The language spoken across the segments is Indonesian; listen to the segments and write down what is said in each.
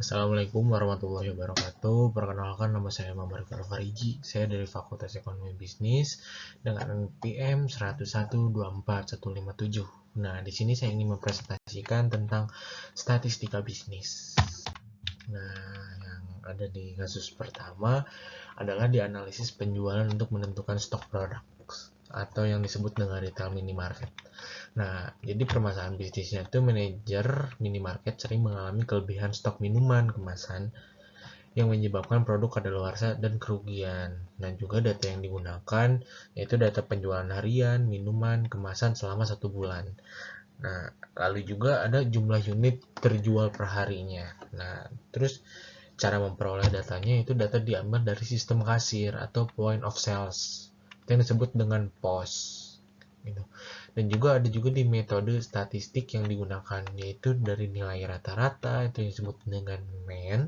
Assalamualaikum warahmatullahi wabarakatuh. Perkenalkan, nama saya Muhammad Fariji. Saya dari Fakultas Ekonomi Bisnis dengan NPM 101245157. Nah, di sini saya ingin mempresentasikan tentang statistika bisnis. Nah, yang ada di kasus pertama adalah dianalisis penjualan untuk menentukan stok produk atau yang disebut dengan retail minimarket. Nah, jadi permasalahan bisnisnya itu manajer minimarket sering mengalami kelebihan stok minuman kemasan yang menyebabkan produk kadaluarsa dan kerugian. Nah, juga data yang digunakan yaitu data penjualan harian minuman kemasan selama 1 bulan. Nah, lalu juga ada jumlah unit terjual per harinya. Nah, terus cara memperoleh datanya itu data diambil dari sistem kasir atau point of sales yang disebut dengan POS gitu. Dan juga ada juga di metode statistik yang digunakan yaitu dari nilai rata-rata itu yang disebut dengan mean.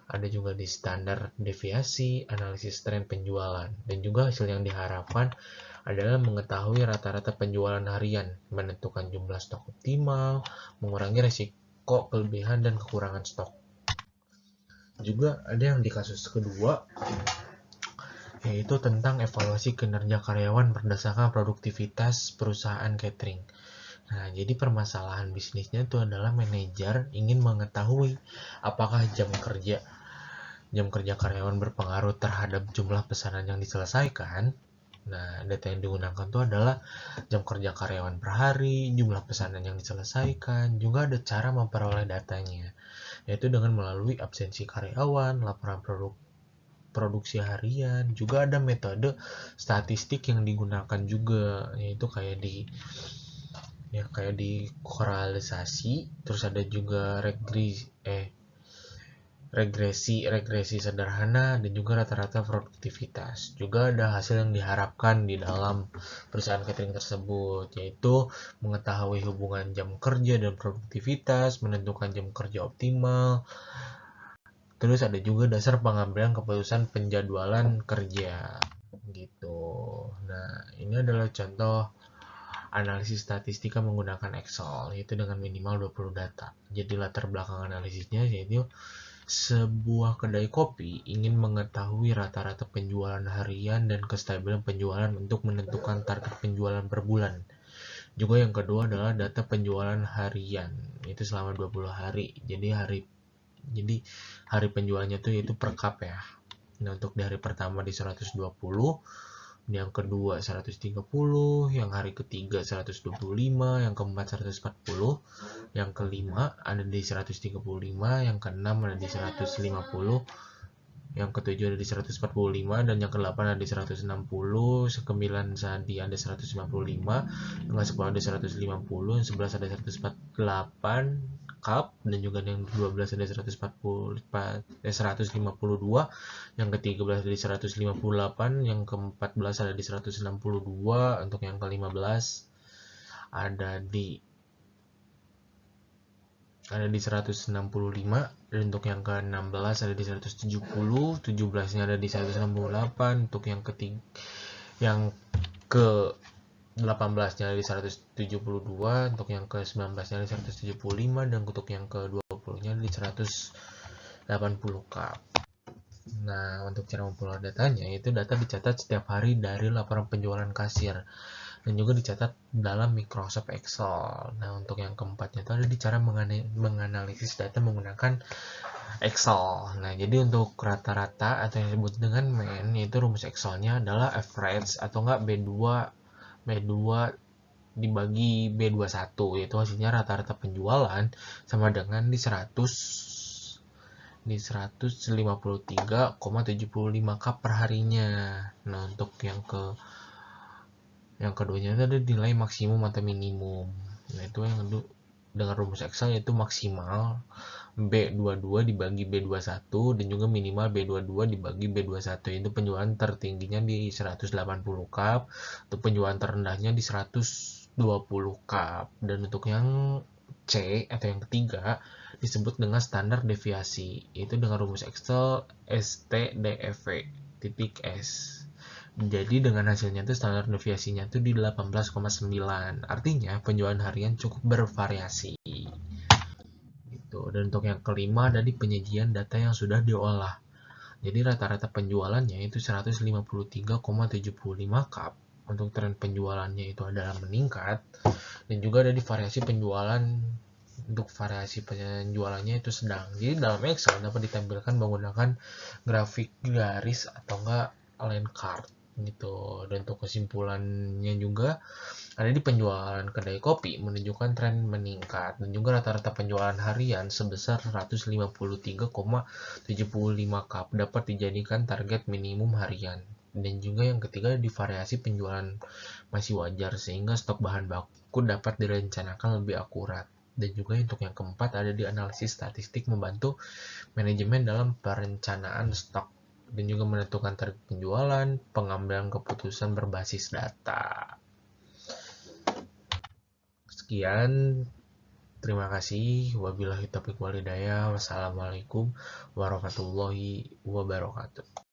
Ada juga di standar deviasi, analisis tren penjualan, dan juga hasil yang diharapkan adalah mengetahui rata-rata penjualan harian, menentukan jumlah stok optimal, mengurangi risiko kelebihan dan kekurangan stok. Juga ada yang di kasus kedua yaitu tentang evaluasi kinerja karyawan berdasarkan produktivitas perusahaan catering. Nah, jadi permasalahan bisnisnya itu adalah manajer ingin mengetahui apakah jam kerja karyawan berpengaruh terhadap jumlah pesanan yang diselesaikan. Nah, data yang digunakan itu adalah jam kerja karyawan per hari, jumlah pesanan yang diselesaikan, juga ada cara memperoleh datanya, yaitu dengan melalui absensi karyawan, laporan produksi harian, juga ada metode statistik yang digunakan juga, yaitu kayak di koralisasi, terus ada juga regresi sederhana, dan juga rata-rata produktivitas. Juga ada hasil yang diharapkan di dalam perusahaan catering tersebut, yaitu mengetahui hubungan jam kerja dan produktivitas, menentukan jam kerja optimal. Terus ada juga dasar pengambilan keputusan penjadwalan kerja gitu. Nah, ini adalah contoh analisis statistika menggunakan Excel, yaitu dengan minimal 20 data. Jadi latar belakang analisisnya yaitu sebuah kedai kopi ingin mengetahui rata-rata penjualan harian dan kestabilan penjualan untuk menentukan target penjualan per bulan. Juga yang kedua adalah data penjualan harian, itu selama 20 hari. Jadi hari penjualannya itu yaitu per cup ya. Nah, untuk di hari pertama di 120, yang kedua 130, yang hari ketiga 125, yang keempat 140, yang kelima ada di 135, yang keenam ada di 150, yang ketujuh ada di 145, dan yang ke-8 ada di 160, ke-9 di ada 155, yang ke-10 ada 150, yang 11 ada 148 cup, dan juga yang ke-12 ada 152, yang ke-13 ada di 158, yang ke-14 ada di 162, untuk yang ke-15 ada di 165, dan untuk yang ke-16 ada di 170, 17-nya ada di 168, untuk yang ke-18-nya ada di 172, untuk yang ke-19-nya ada di 175, dan untuk yang ke-20-nya ada di 180 cup. Nah, untuk cara memperoleh datanya, itu data dicatat setiap hari dari laporan penjualan kasir dan juga dicatat dalam Microsoft Excel. Nah, untuk yang keempatnya itu ada di cara menganalisis data menggunakan Excel. Nah, jadi untuk rata-rata atau yang disebut dengan mean, yaitu rumus Excelnya adalah average atau enggak B2 dibagi B21, yaitu hasilnya rata-rata penjualan sama dengan di 153,75 cup per harinya. Nah, untuk yang keduanya itu ada nilai maksimum atau minimum. Nah, itu yang dengan rumus Excel yaitu maksimal B22 dibagi B21 dan juga minimal B22 dibagi B21. Itu penjualan tertingginya di 180 cup, untuk penjualan terendahnya di 120 cup. Dan untuk yang C atau yang ketiga disebut dengan standar deviasi, itu dengan rumus Excel STDEV titik S. Jadi dengan hasilnya itu standar deviasinya itu di 18,9. Artinya penjualan harian cukup bervariasi. Gitu. Dan untuk yang kelima ada di penyajian data yang sudah diolah. Jadi rata-rata penjualannya itu 153,75 cup. Untuk tren penjualannya itu adalah meningkat. Dan juga ada di variasi penjualan, untuk variasi penjualannya itu sedang. Jadi dalam Excel dapat ditampilkan menggunakan grafik garis atau enggak line chart gitu. Dan untuk kesimpulannya juga ada di penjualan kedai kopi menunjukkan tren meningkat, dan juga rata-rata penjualan harian sebesar 153,75 cup dapat dijadikan target minimum harian. Dan juga yang ketiga di variasi penjualan masih wajar sehingga stok bahan baku dapat direncanakan lebih akurat. Dan juga untuk yang keempat ada di analisis statistik membantu manajemen dalam perencanaan stok dan juga menentukan target penjualan, pengambilan keputusan berbasis data. Sekian, terima kasih. Wabillahi taufiq walhidayah. Wassalamualaikum warahmatullahi wabarakatuh.